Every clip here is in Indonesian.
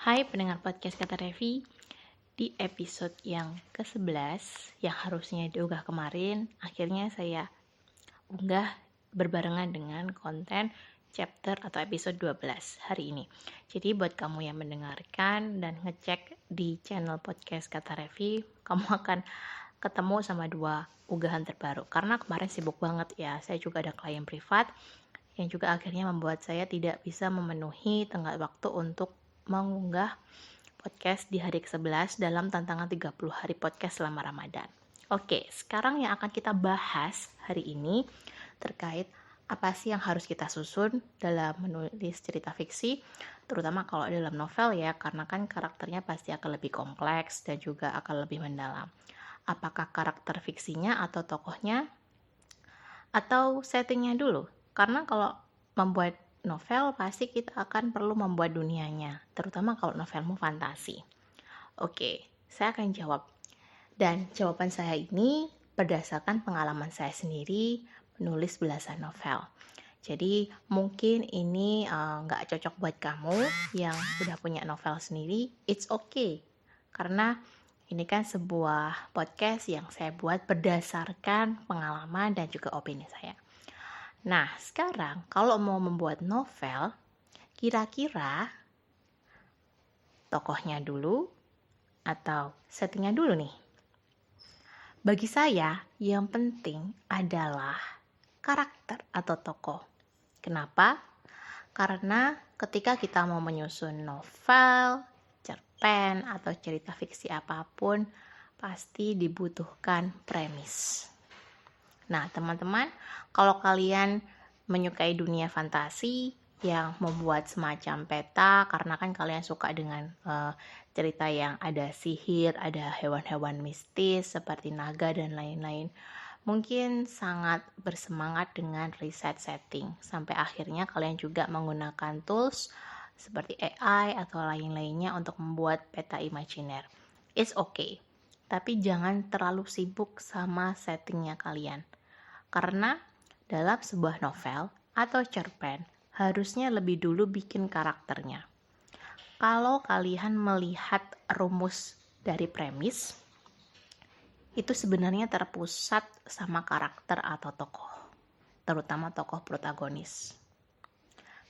Hai pendengar podcast Kata Revi. Di episode yang ke-11 yang harusnya diunggah kemarin, akhirnya saya unggah berbarengan dengan konten chapter atau episode 12 hari ini. Jadi buat kamu yang mendengarkan dan ngecek di channel podcast Kata Revi, kamu akan ketemu sama dua unggahan terbaru. Karena kemarin sibuk banget ya, saya juga ada klien privat yang juga akhirnya membuat saya tidak bisa memenuhi tenggat waktu untuk mengunggah podcast di hari ke-11 dalam tantangan 30 hari podcast selama Ramadan. Oke, sekarang yang akan kita bahas hari ini terkait apa sih yang harus kita susun dalam menulis cerita fiksi, terutama kalau dalam novel ya, karena kan karakternya pasti akan lebih kompleks dan juga akan lebih mendalam. Apakah karakter fiksinya atau tokohnya, atau settingnya dulu? Karena kalau membuat novel pasti kita akan perlu membuat dunianya, terutama kalau novelmu fantasi. Oke, saya akan jawab. Dan jawaban saya ini berdasarkan pengalaman saya sendiri menulis belasan novel. Jadi mungkin ini nggak cocok buat kamu yang udah punya novel sendiri, it's okay. Karena ini kan sebuah podcast yang saya buat berdasarkan pengalaman dan juga opini saya. Nah, sekarang kalau mau membuat novel, kira-kira tokohnya dulu atau settingnya dulu nih? Bagi saya, yang penting adalah karakter atau tokoh. Kenapa? Karena ketika kita mau menyusun novel, cerpen, atau cerita fiksi apapun, pasti dibutuhkan premis. Nah, teman-teman, kalau kalian menyukai dunia fantasi yang membuat semacam peta, karena kan kalian suka dengan cerita yang ada sihir, ada hewan-hewan mistis seperti naga dan lain-lain, mungkin sangat bersemangat dengan riset setting. Sampai akhirnya kalian juga menggunakan tools seperti AI atau lain-lainnya untuk membuat peta imajiner. It's okay, tapi jangan terlalu sibuk sama settingnya kalian. Karena dalam sebuah novel atau cerpen harusnya lebih dulu bikin karakternya. Kalau kalian melihat rumus dari premis, itu sebenarnya terpusat sama karakter atau tokoh, terutama tokoh protagonis.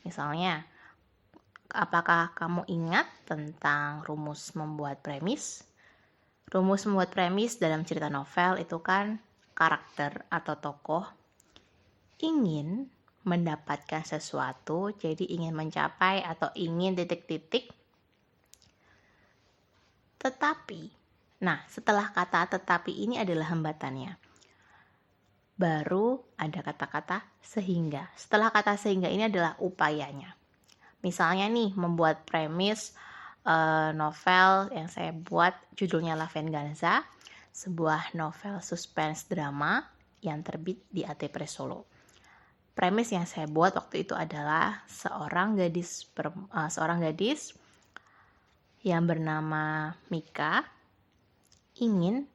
Misalnya, apakah kamu ingat tentang rumus membuat premis? Rumus membuat premis dalam cerita novel itu kan karakter atau tokoh ingin mendapatkan sesuatu, jadi ingin mencapai atau ingin titik-titik. Tetapi, nah setelah kata tetapi ini adalah hambatannya. Baru ada kata-kata sehingga. Setelah kata sehingga ini adalah upayanya. Misalnya nih, membuat premis novel yang saya buat judulnya La Venganza, sebuah novel suspense drama yang terbit di AT Press Solo. Premis yang saya buat waktu itu adalah seorang gadis yang bernama Mika ingin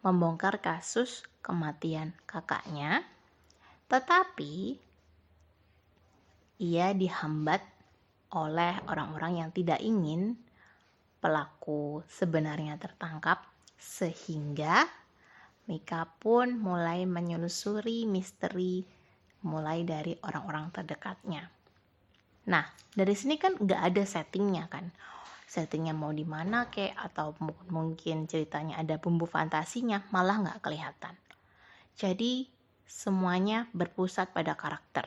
membongkar kasus kematian kakaknya, tetapi ia dihambat oleh orang-orang yang tidak ingin pelaku sebenarnya tertangkap, sehingga Mika pun mulai menelusuri misteri mulai dari orang-orang terdekatnya. Nah, dari sini kan nggak ada settingnya kan. Settingnya mau di mana kek, atau mungkin ceritanya ada bumbu fantasinya, malah nggak kelihatan. Jadi, semuanya berpusat pada karakter.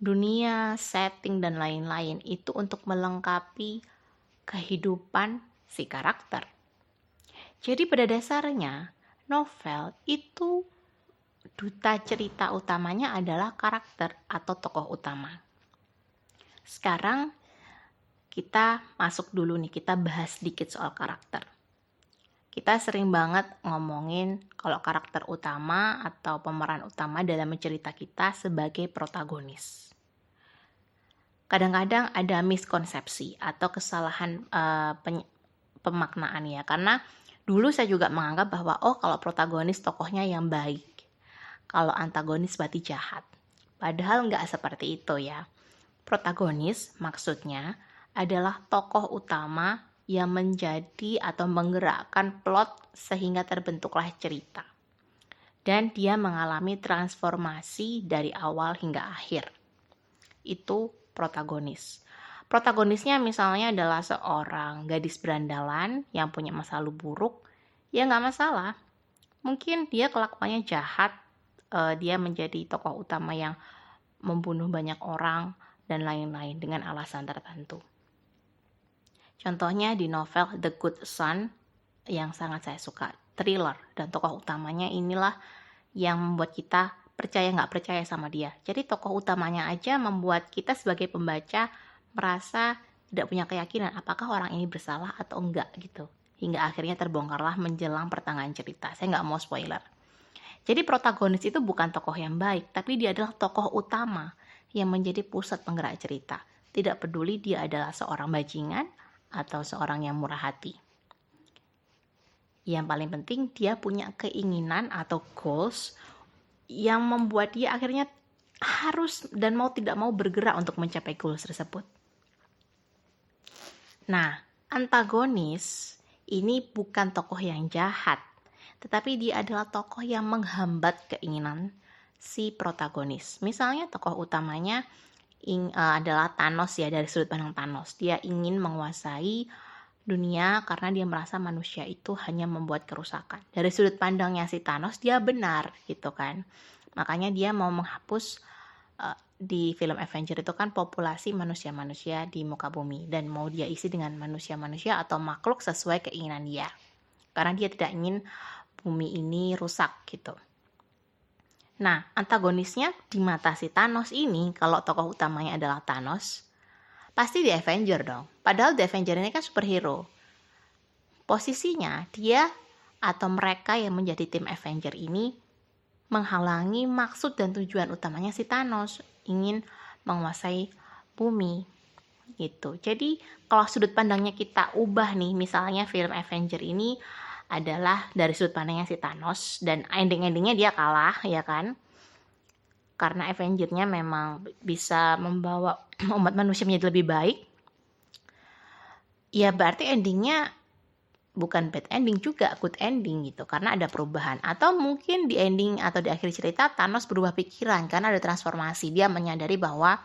Dunia, setting, dan lain-lain itu untuk melengkapi kehidupan si karakter. Jadi pada dasarnya, novel itu duta cerita utamanya adalah karakter atau tokoh utama. Sekarang kita masuk dulu nih, kita bahas sedikit soal karakter. Kita sering banget ngomongin kalau karakter utama atau pemeran utama dalam cerita kita sebagai protagonis. Kadang-kadang ada miskonsepsi atau kesalahan pemaknaan ya, karena dulu saya juga menganggap bahwa kalau protagonis tokohnya yang baik, kalau antagonis berarti jahat. Padahal nggak seperti itu ya. Protagonis maksudnya adalah tokoh utama yang menjadi atau menggerakkan plot sehingga terbentuklah cerita. Dan dia mengalami transformasi dari awal hingga akhir. Itu protagonis. Protagonisnya misalnya adalah seorang gadis berandalan yang punya masa lalu buruk, ya nggak masalah. Mungkin dia kelakuannya jahat, dia menjadi tokoh utama yang membunuh banyak orang, dan lain-lain dengan alasan tertentu. Contohnya di novel The Good Son yang sangat saya suka, thriller, dan tokoh utamanya inilah yang membuat kita percaya nggak percaya sama dia. Jadi tokoh utamanya aja membuat kita sebagai pembaca merasa tidak punya keyakinan apakah orang ini bersalah atau enggak gitu. Hingga akhirnya terbongkarlah menjelang pertengahan cerita. Saya nggak mau spoiler. Jadi protagonis itu bukan tokoh yang baik, tapi dia adalah tokoh utama yang menjadi pusat penggerak cerita. Tidak peduli dia adalah seorang bajingan atau seorang yang murah hati. Yang paling penting dia punya keinginan atau goals yang membuat dia akhirnya harus dan mau tidak mau bergerak untuk mencapai goals tersebut. Nah, antagonis ini bukan tokoh yang jahat, tetapi dia adalah tokoh yang menghambat keinginan si protagonis. Misalnya tokoh utamanya adalah Thanos ya, dari sudut pandang Thanos. Dia ingin menguasai dunia karena dia merasa manusia itu hanya membuat kerusakan. Dari sudut pandangnya si Thanos dia benar gitu kan. Makanya dia mau menghapus di film Avenger itu kan populasi manusia-manusia di muka bumi dan mau dia isi dengan manusia-manusia atau makhluk sesuai keinginan dia. Karena dia tidak ingin bumi ini rusak gitu. Nah, antagonisnya di mata si Thanos ini, kalau tokoh utamanya adalah Thanos, pasti di Avenger dong. Padahal di Avenger ini kan superhero. Posisinya dia atau mereka yang menjadi tim Avenger ini menghalangi maksud dan tujuan utamanya si Thanos, ingin menguasai bumi gitu. Jadi kalau sudut pandangnya kita ubah nih, misalnya film Avenger ini adalah dari sudut pandangnya si Thanos dan ending-endingnya dia kalah ya kan, karena Avenger-nya memang bisa membawa umat manusia menjadi lebih baik, ya berarti endingnya bukan bad ending juga, good ending gitu, karena ada perubahan. Atau mungkin di ending atau di akhir cerita Thanos berubah pikiran karena ada transformasi, dia menyadari bahwa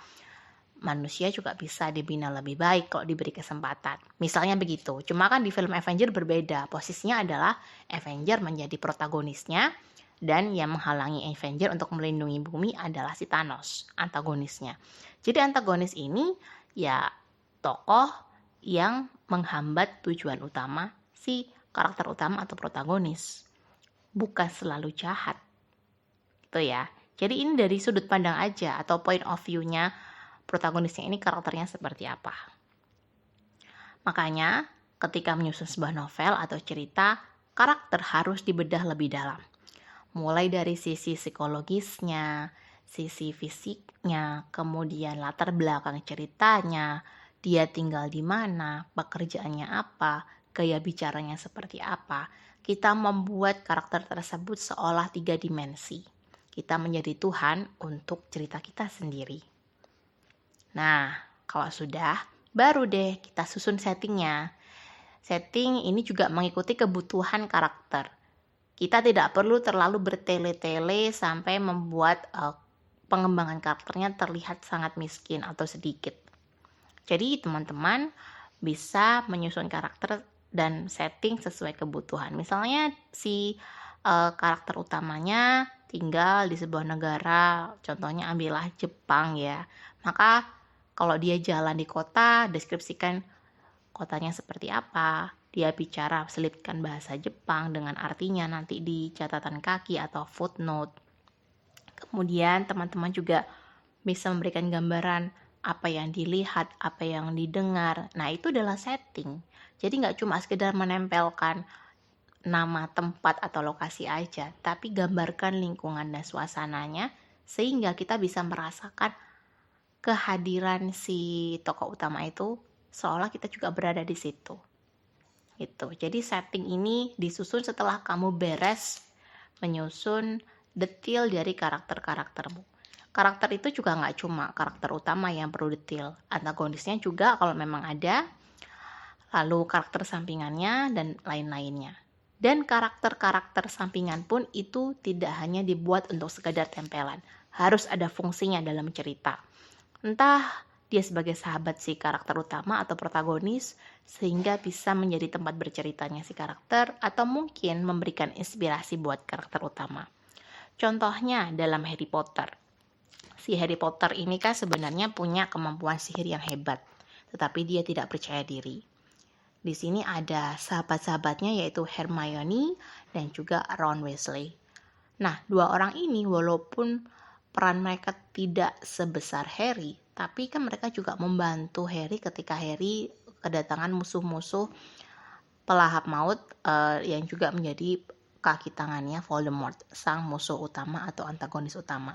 manusia juga bisa dibina lebih baik kalau diberi kesempatan. Misalnya begitu. Cuma kan di film Avenger berbeda. Posisinya adalah Avenger menjadi protagonisnya dan yang menghalangi Avenger untuk melindungi bumi adalah si Thanos, antagonisnya. Jadi antagonis ini ya tokoh yang menghambat tujuan utama si karakter utama atau protagonis. Bukan selalu jahat. Gitu ya. Jadi ini dari sudut pandang aja atau point of view-nya protagonisnya ini karakternya seperti apa. Makanya ketika menyusun sebuah novel atau cerita, karakter harus dibedah lebih dalam. Mulai dari sisi psikologisnya, sisi fisiknya, kemudian latar belakang ceritanya, dia tinggal di mana, pekerjaannya apa, gaya bicaranya seperti apa. Kita membuat karakter tersebut seolah 3 dimensi. Kita menjadi Tuhan untuk cerita kita sendiri. Nah, kalau sudah, baru deh kita susun settingnya. Setting ini juga mengikuti kebutuhan karakter. Kita tidak perlu terlalu bertele-tele sampai membuat pengembangan karakternya terlihat sangat miskin atau sedikit. Jadi teman-teman bisa menyusun karakter dan setting sesuai kebutuhan. Misalnya si karakter utamanya tinggal di sebuah negara, contohnya ambillah Jepang ya. Maka kalau dia jalan di kota, deskripsikan kotanya seperti apa. Dia bicara, selipkan bahasa Jepang dengan artinya nanti di catatan kaki atau footnote. Kemudian teman-teman juga bisa memberikan gambaran apa yang dilihat, apa yang didengar. Nah, itu adalah setting. Jadi nggak cuma sekedar menempelkan nama tempat atau lokasi aja, tapi gambarkan lingkungan dan suasananya sehingga kita bisa merasakan kehadiran si tokoh utama itu seolah kita juga berada di situ. Gitu. Jadi setting ini disusun setelah kamu beres menyusun detail dari karakter-karaktermu. karakter itu juga nggak cuma karakter utama yang perlu detail, antagonisnya juga kalau memang ada, lalu karakter sampingannya dan lain-lainnya. Dan karakter-karakter sampingan pun itu tidak hanya dibuat untuk sekedar tempelan, harus ada fungsinya dalam cerita. Entah dia sebagai sahabat si karakter utama atau protagonis, sehingga bisa menjadi tempat berceritanya si karakter, atau mungkin memberikan inspirasi buat karakter utama. Contohnya dalam Harry Potter. Si Harry Potter ini kan sebenarnya punya kemampuan sihir yang hebat, tetapi dia tidak percaya diri. Di sini ada sahabat-sahabatnya yaitu Hermione dan juga Ron Weasley. Nah, dua orang ini walaupun peran mereka tidak sebesar Harry, tapi kan mereka juga membantu Harry ketika Harry kedatangan musuh-musuh pelahap maut yang juga menjadi kaki tangannya Voldemort, sang musuh utama atau antagonis utama.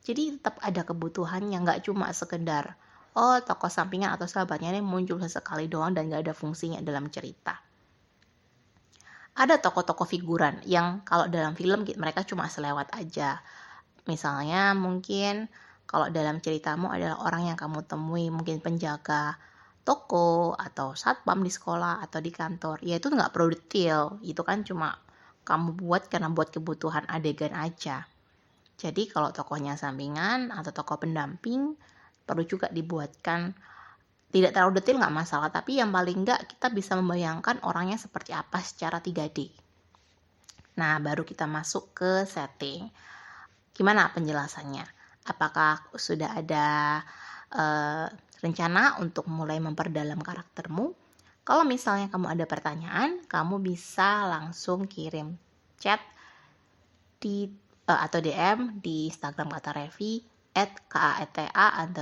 Jadi tetap ada kebutuhan yang nggak cuma sekedar tokoh sampingan atau sahabatnya ini muncul sesekali doang dan nggak ada fungsinya dalam cerita. Ada tokoh-tokoh figuran yang kalau dalam film mereka cuma selewat aja. Misalnya mungkin kalau dalam ceritamu adalah orang yang kamu temui, mungkin penjaga toko atau satpam di sekolah atau di kantor, ya itu nggak perlu detail, itu kan cuma kamu buat karena buat kebutuhan adegan aja. Jadi kalau tokohnya sampingan atau tokoh pendamping perlu juga dibuatkan tidak terlalu detail nggak masalah, tapi yang paling nggak kita bisa membayangkan orangnya seperti apa secara 3D. Nah, baru kita masuk ke setting. Gimana penjelasannya? Apakah sudah ada rencana untuk mulai memperdalam karaktermu? Kalau misalnya kamu ada pertanyaan, kamu bisa langsung kirim chat di atau DM di Instagram Kata Revi @kaeta_raffi,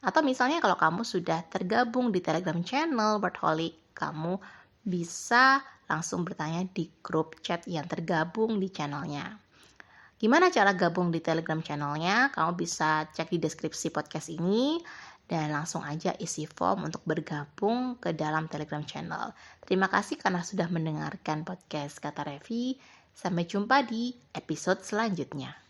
atau misalnya kalau kamu sudah tergabung di Telegram channel Wordholic, kamu bisa langsung bertanya di grup chat yang tergabung di channelnya. Gimana cara gabung di Telegram channelnya? Kamu bisa cek di deskripsi podcast ini dan langsung aja isi form untuk bergabung ke dalam Telegram channel. Terima kasih karena sudah mendengarkan podcast Kata Revi. Sampai jumpa di episode selanjutnya.